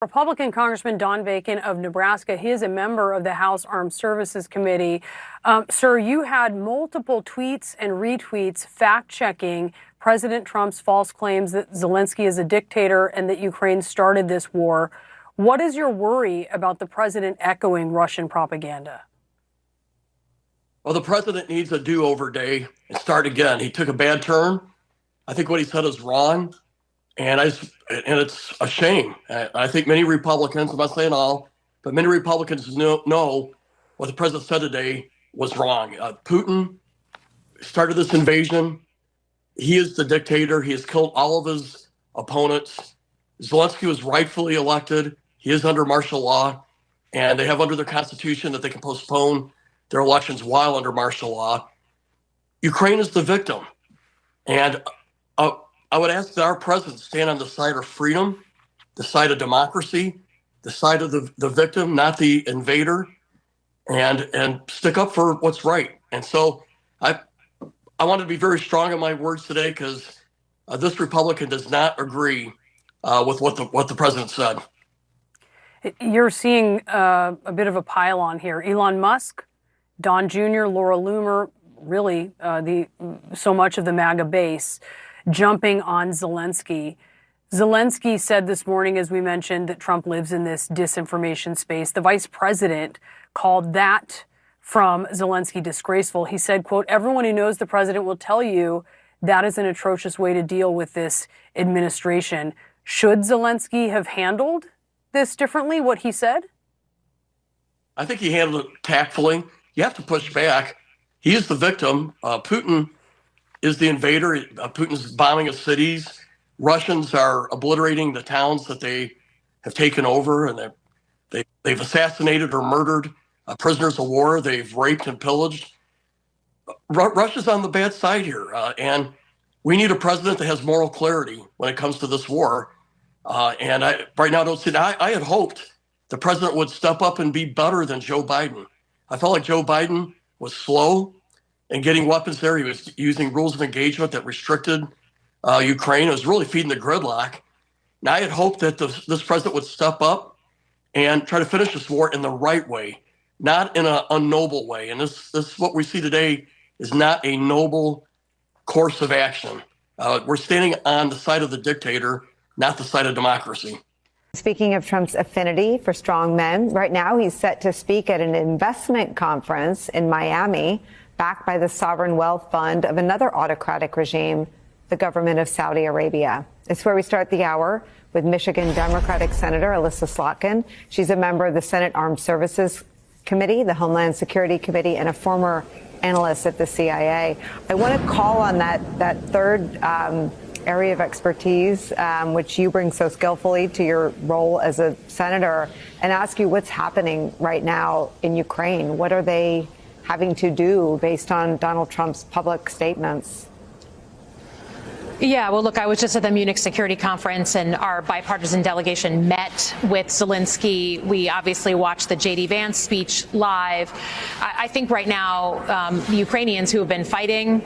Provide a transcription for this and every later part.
Republican Congressman Don Bacon of Nebraska. He is a member of the House Armed Services Committee. Sir, you had multiple tweets and retweets fact-checking President Trump's false claims that Zelensky is a dictator and that Ukraine started this war. What is your worry about the president echoing Russian propaganda? Well, the president needs a do-over day and start again. He took a bad turn. I think what he said is wrong. And it's a shame. I think many Republicans, I'm not saying all, but many Republicans know what the president said today was wrong. Putin started this invasion. He is the dictator. He has killed all of his opponents. Zelensky was rightfully elected. He is under martial law, and they have under their constitution that they can postpone their elections while under martial law. Ukraine is the victim. And I would ask that our president stand on the side of freedom, the side of democracy, the side of the victim, not the invader, and stick up for what's right. And so I want to be very strong in my words today because this Republican does not agree with what the president said. You're seeing a bit of a pile-on here. Elon Musk, Don Jr., Laura Loomer, really so much of the MAGA base jumping on Zelensky. Zelensky said this morning, as we mentioned, that Trump lives in this disinformation space. The vice president called that from Zelensky disgraceful. He said, quote, "Everyone who knows the president will tell you that is an atrocious way to deal with this administration." Should Zelensky have handled this differently, what he said? I think he handled it tactfully. You have to push back. He is the victim. Putin is the invader. Putin's bombing of cities. Russians are obliterating the towns that they have taken over, and they've assassinated or murdered prisoners of war. They've raped and pillaged. Russia's on the bad side here, and we need a president that has moral clarity when it comes to this war. And I right now don't see that. I had hoped the president would step up and be better than Joe Biden. I felt like Joe Biden was slow in getting weapons there. He was using rules of engagement that restricted Ukraine. It was really feeding the gridlock. Now I had hoped that this president would step up and try to finish this war in the right way, not in an unnoble way. And this what we see today is not a noble course of action. We're standing on the side of the dictator, not the side of democracy. Speaking of Trump's affinity for strong men, right now he's set to speak at an investment conference in Miami, backed by the sovereign wealth fund of another autocratic regime, the government of Saudi Arabia. It's where we start the hour with Michigan Democratic Senator Elissa Slotkin. She's a member of the Senate Armed Services Committee, the Homeland Security Committee, and a former analyst at the CIA. I want to call on that third area of expertise, which you bring so skillfully to your role as a senator, and ask you what's happening right now in Ukraine. What are they having to do based on Donald Trump's public statements? Yeah, well, look, I was just at the Munich Security Conference, and our bipartisan delegation met with Zelensky. We obviously watched the J.D. Vance speech live. I think right now the Ukrainians who have been fighting,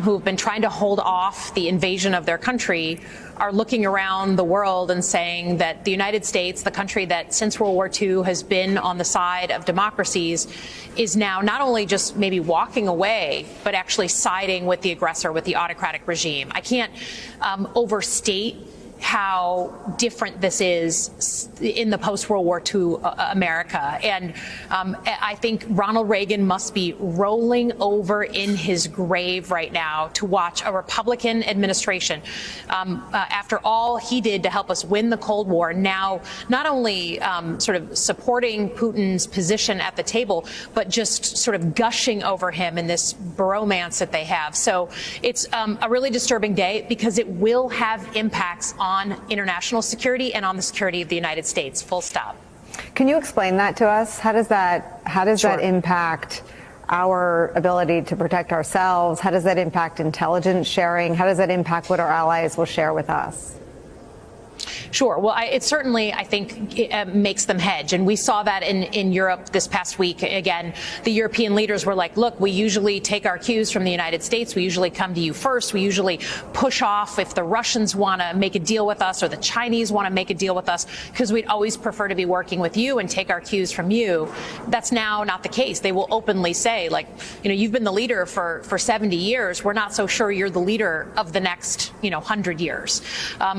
who have been trying to hold off the invasion of their country, are looking around the world and saying that the United States, the country that since World War II has been on the side of democracies, is now not only just maybe walking away, but actually siding with the aggressor, with the autocratic regime. I can't overstate how different this is in the post-World War II America. And I think Ronald Reagan must be rolling over in his grave right now to watch a Republican administration, after all he did to help us win the Cold War, now not only sort of supporting Putin's position at the table, but just sort of gushing over him in this bromance that they have. So it's a really disturbing day because it will have impacts on international security and on the security of the United States, full stop. Can you explain that to us? How does that impact our ability to protect ourselves? How does that impact intelligence sharing? How does that impact what our allies will share with us? Sure. Well, it certainly, I think, makes them hedge. And we saw that in Europe this past week. Again, the European leaders were like, look, we usually take our cues from the United States. We usually come to you first. We usually push off if the Russians want to make a deal with us or the Chinese want to make a deal with us, because we'd always prefer to be working with you and take our cues from you. That's now not the case. They will openly say, like, you've been the leader for 70 years. We're not so sure you're the leader of the next, 100 years.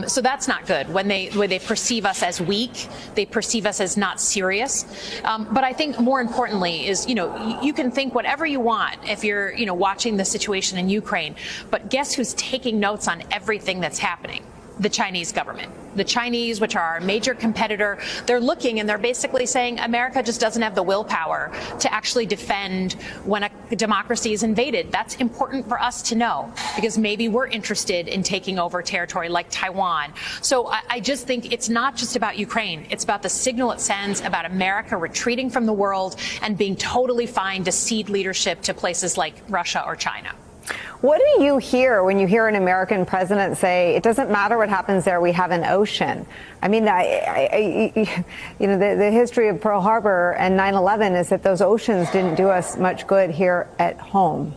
So that's not good. When they perceive us as weak, they perceive us as not serious. But I think more importantly is, you can think whatever you want if you're, watching the situation in Ukraine. But guess who's taking notes on everything that's happening? The Chinese government. The Chinese, which are our major competitor, they're looking and they're basically saying America just doesn't have the willpower to actually defend when a democracy is invaded. That's important for us to know, because maybe we're interested in taking over territory like Taiwan. So I just think it's not just about Ukraine. It's about the signal it sends about America retreating from the world and being totally fine to cede leadership to places like Russia or China. What do you hear when you hear an American president say, it doesn't matter what happens there, we have an ocean? I mean, the history of Pearl Harbor and 9/11 is that those oceans didn't do us much good here at home.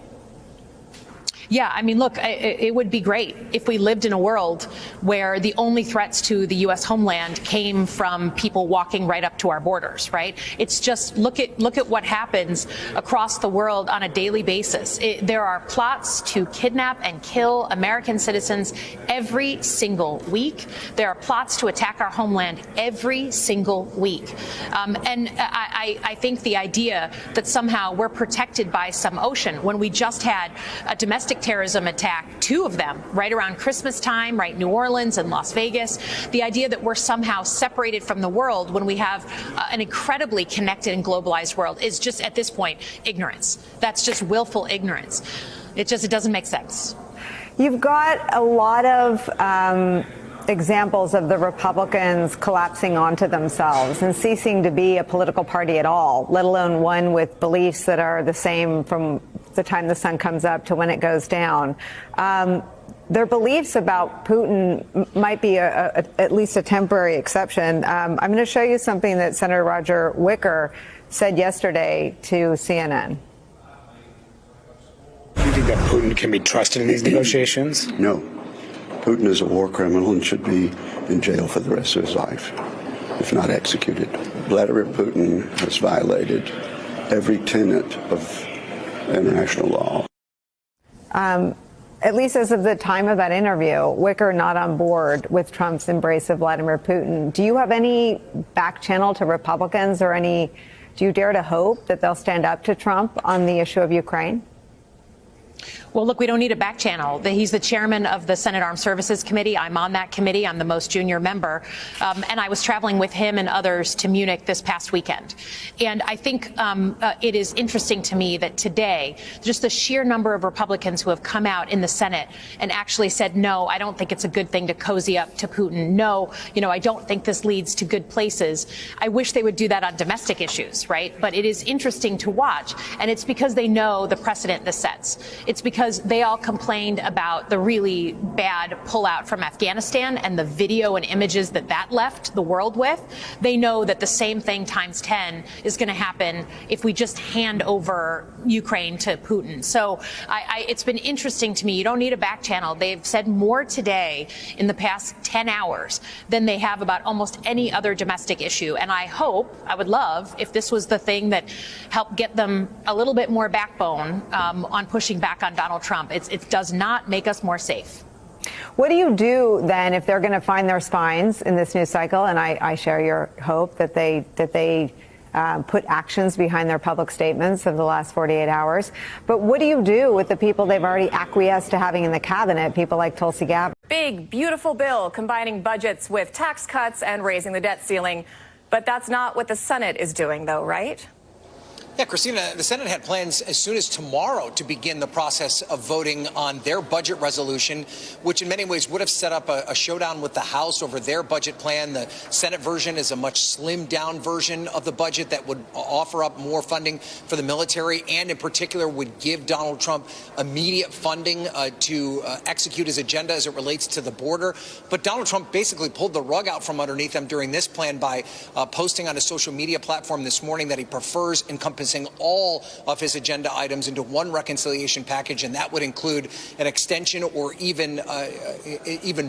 Yeah, I mean, look, it would be great if we lived in a world where the only threats to the U.S. homeland came from people walking right up to our borders, right? It's just look at what happens across the world on a daily basis. There are plots to kidnap and kill American citizens every single week. There are plots to attack our homeland every single week. And I think the idea that somehow we're protected by some ocean when we just had a domestic terrorism attack, 2 of them, right around Christmas time, right, New Orleans and Las Vegas. The idea that we're somehow separated from the world when we have an incredibly connected and globalized world is just, at this point, ignorance. That's just willful ignorance. It doesn't make sense. You've got a lot of examples of the Republicans collapsing onto themselves and ceasing to be a political party at all, let alone one with beliefs that are the same from the time the sun comes up to when it goes down. Their beliefs about Putin might be at least a temporary exception. I'm going to show you something that Senator Roger Wicker said yesterday to CNN. Do you think that Putin can be trusted in these negotiations? No. Putin is a war criminal and should be in jail for the rest of his life, if not executed. Vladimir Putin has violated every tenet of international law. At least as of the time of that interview, Wicker not on board with Trump's embrace of Vladimir Putin. Do you have any back channel to Republicans or do you dare to hope that they'll stand up to Trump on the issue of Ukraine? Well, look, we don't need a back channel. He's the chairman of the Senate Armed Services Committee. I'm on that committee. I'm the most junior member. And I was traveling with him and others to Munich this past weekend. And I think it is interesting to me that today, just the sheer number of Republicans who have come out in the Senate and actually said, no, I don't think it's a good thing to cozy up to Putin. No, I don't think this leads to good places. I wish they would do that on domestic issues, right? But it is interesting to watch. And it's because they know the precedent this sets. It's because they all complained about the really bad pullout from Afghanistan and the video and images that left the world with. They know that the same thing times 10 is going to happen if we just hand over Ukraine to Putin. So it's been interesting to me. You don't need a back channel. They've said more today in the past 10 hours than they have about almost any other domestic issue. And I would love if this was the thing that helped get them a little bit more backbone on pushing back on Donald Trump. It does not make us more safe. What do you do then if they're going to find their spines in this news cycle? And I share your hope that they put actions behind their public statements of the last 48 hours. But what do you do with the people they've already acquiesced to having in the cabinet, people like Tulsi Gabbard? Big, beautiful bill combining budgets with tax cuts and raising the debt ceiling. But that's not what the Senate is doing, though, right? Yeah, Christina, the Senate had plans as soon as tomorrow to begin the process of voting on their budget resolution, which in many ways would have set up a showdown with the House over their budget plan. The Senate version is a much slimmed down version of the budget that would offer up more funding for the military and in particular would give Donald Trump immediate funding to execute his agenda as it relates to the border. But Donald Trump basically pulled the rug out from underneath him during this plan by posting on his social media platform this morning that he prefers encompassing all of his agenda items into one reconciliation package, and that would include an extension or even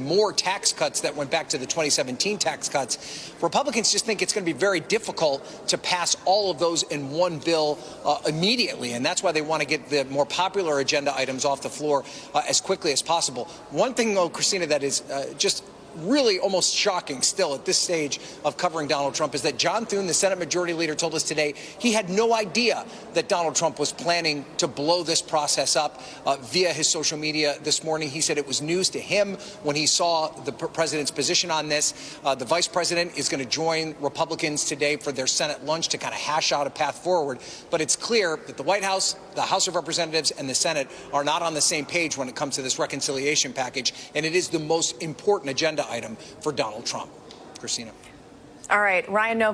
more tax cuts that went back to the 2017 tax cuts. Republicans just think it's going to be very difficult to pass all of those in one bill immediately, and that's why they want to get the more popular agenda items off the floor as quickly as possible. One thing, though, Christina, that is just really almost shocking still at this stage of covering Donald Trump is that John Thune, the Senate Majority Leader, told us today he had no idea that Donald Trump was planning to blow this process up via his social media this morning. He said it was news to him when he saw the president's position on this. The vice president is going to join Republicans today for their Senate lunch to kind of hash out a path forward. But it's clear that the White House, the House of Representatives, and the Senate are not on the same page when it comes to this reconciliation package, and it is the most important agenda item for Donald Trump. Christina. All right, Ryan, no